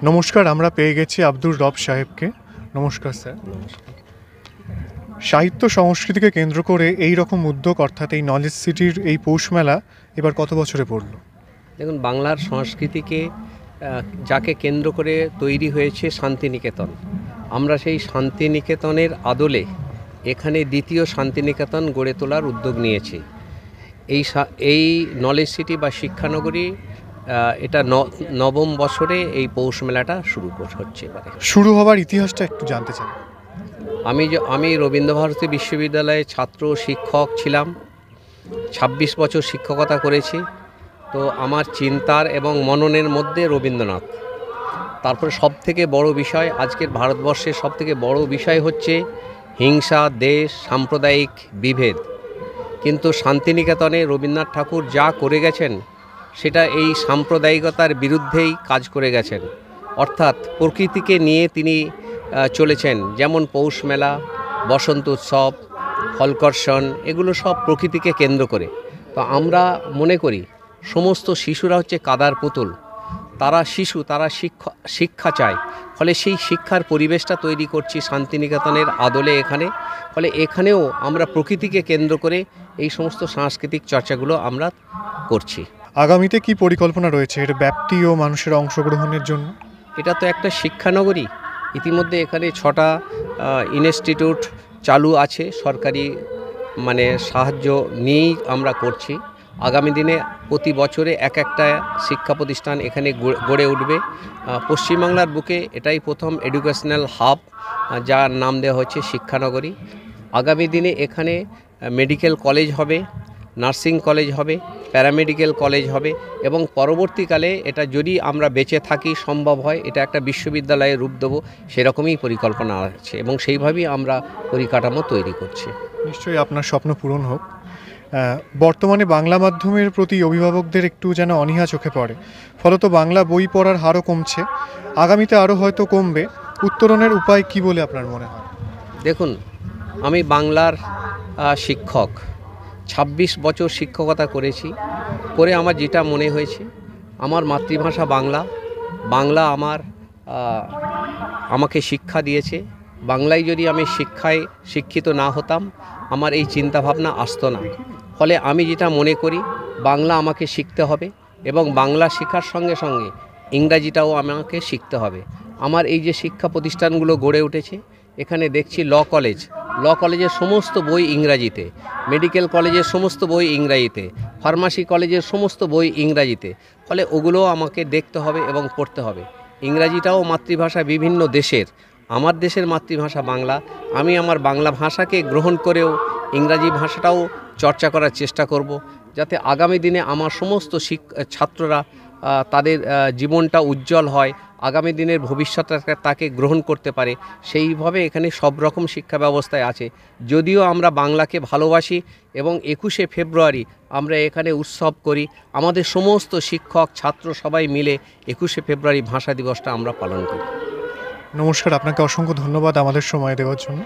নমস্কার, আমরা পেয়ে গেছি আব্দুর রব সাহেবকে। নমস্কার স্যার। সাহিত্য সংস্কৃতিকে কেন্দ্র করে এই রকম উদ্যোগ অর্থাৎ এই নলেজ সিটির এই পৌষ মেলা এবার কত বছরে পড়ল? দেখুন, বাংলার সংস্কৃতিকে যাকে কেন্দ্র করে তৈরি হয়েছে শান্তিনিকেতন। আমরা সেই শান্তিনিকেতনের আদলে এখানে দ্বিতীয় শান্তিনিকেতন গড়ে তোলার উদ্যোগ নিয়েছি। এই নলেজ সিটি বা শিক্ষানগরী এটা নবম বছরে এই পৌষ মেলাটা শুরু হচ্ছে। শুরু হওয়ার ইতিহাসটা একটু জানতে চাই। আমি রবীন্দ্রভারতী বিশ্ববিদ্যালয়ে ছাত্র শিক্ষক ছিলাম, ২৬ বছর শিক্ষকতা করেছি। তো আমার চিন্তার এবং মননের মধ্যে রবীন্দ্রনাথ। তারপরে সবথেকে বড় বিষয়, আজকের ভারতবর্ষের সবথেকে বড় বিষয় হচ্ছে হিংসা, দেশ, সাম্প্রদায়িক বিভেদ। কিন্তু শান্তিনিকেতনে রবীন্দ্রনাথ ঠাকুর যা করে গেছেন সেটা এই সাম্প্রদায়িকতার বিরুদ্ধেই কাজ করে গেছেন। অর্থাৎ প্রকৃতিকে নিয়ে তিনি চলেছেন। যেমন পৌষ মেলা, বসন্ত উৎসব, ফলকর্ষণ, এগুলো সব প্রকৃতিকে কেন্দ্র করে। তো আমরা মনে করি সমস্ত শিশুরা হচ্ছে কাদার পুতুল। তারা শিশু, তারা শিক্ষা চায়। ফলে সেই শিক্ষার পরিবেশটা তৈরি করছি শান্তিনিকেতনের আদলে এখানে। ফলে এখানেও আমরা প্রকৃতিকে কেন্দ্র করে এই সমস্ত সাংস্কৃতিক চর্চাগুলো আমরা করছি। আগামীতে কি পরিকল্পনা রয়েছে এর ব্যাপ্তি ও মানুষের অংশগ্রহণের জন্য? এটা তো একটা শিক্ষানগরী। ইতিমধ্যে এখানে 6টা ইনস্টিটিউট চালু আছে, সরকারি সাহায্য নিয়েই আমরা করছি। আগামী দিনে প্রতি বছরে একটা শিক্ষা প্রতিষ্ঠান এখানে গড়ে উঠবে। পশ্চিমবাংলার বুকে এটাই প্রথম এডুকেশনাল হাব, যার নাম দেওয়া হচ্ছে শিক্ষানগরী। আগামী দিনে এখানে মেডিকেল কলেজ হবে, নার্সিং কলেজ হবে, প্যারামেডিক্যাল কলেজ হবে এবং পরবর্তীকালে এটা যদি আমরা বেঁচে থাকি, সম্ভব হয়, এটা একটা বিশ্ববিদ্যালয়ে রূপ দেবো, সেরকমই পরিকল্পনা আছে এবং সেইভাবেই আমরা পরিকাঠামো তৈরি করছি। নিশ্চয়ই আপনার স্বপ্ন পূরণ হোক। বর্তমানে বাংলা মাধ্যমের প্রতি অভিভাবকদের একটু যেন অনীহা চোখে পড়ে, ফলত বাংলা বই পড়ার হারও কমছে, আগামীতে আরও হয়তো কমবে। উত্তরণের উপায় কি বলে আপনার মনে হয়? দেখুন, আমি বাংলার শিক্ষক, ২৬ বছর শিক্ষকতা করেছি। করে আমার যেটা মনে হয়েছে, আমার মাতৃভাষা বাংলা। বাংলা আমাকে শিক্ষা দিয়েছে। বাংলায় যদি আমি শিক্ষিত না হতাম, আমার এই চিন্তাভাবনা আসতো না। ফলে আমি যেটা মনে করি, বাংলা আমাকে শিখতে হবে এবং বাংলা শেখার সঙ্গে সঙ্গে ইংরাজিটাও আমাকে শিখতে হবে। আমার এই যে শিক্ষা প্রতিষ্ঠানগুলো গড়ে উঠেছে, এখানে দেখছি ল কলেজের সমস্ত বই ইংরাজিতে, মেডিকেল কলেজের সমস্ত বই ইংরাজিতে, ফার্মাসি কলেজের সমস্ত বই ইংরাজিতে। ফলে ওগুলোও আমাকে দেখতে হবে এবং পড়তে হবে। ইংরাজিটাও মাতৃভাষা বিভিন্ন দেশের। আমার দেশের মাতৃভাষা বাংলা। আমি আমার বাংলা ভাষাকে গ্রহণ করেও ইংরাজি ভাষাটাও চর্চা করার চেষ্টা করব, যাতে আগামী দিনে আমার সমস্ত ছাত্ররা তাদের জীবনটা উজ্জ্বল হয়, আগামী দিনের ভবিষ্যৎটা তাকে গ্রহণ করতে পারে। সেইভাবে এখানে সব রকম শিক্ষা ব্যবস্থায় আছে। যদিও আমরা বাংলাকে ভালোবাসি এবং 21শে ফেব্রুয়ারি আমরা এখানে উৎসব করি, আমাদের সমস্ত শিক্ষক ছাত্র সবাই মিলে 21শে ফেব্রুয়ারি ভাষা দিবসটা আমরা পালন করি। নমস্কার, আপনাকে অসংখ্য ধন্যবাদ আমাদের সময় দেওয়ার জন্য।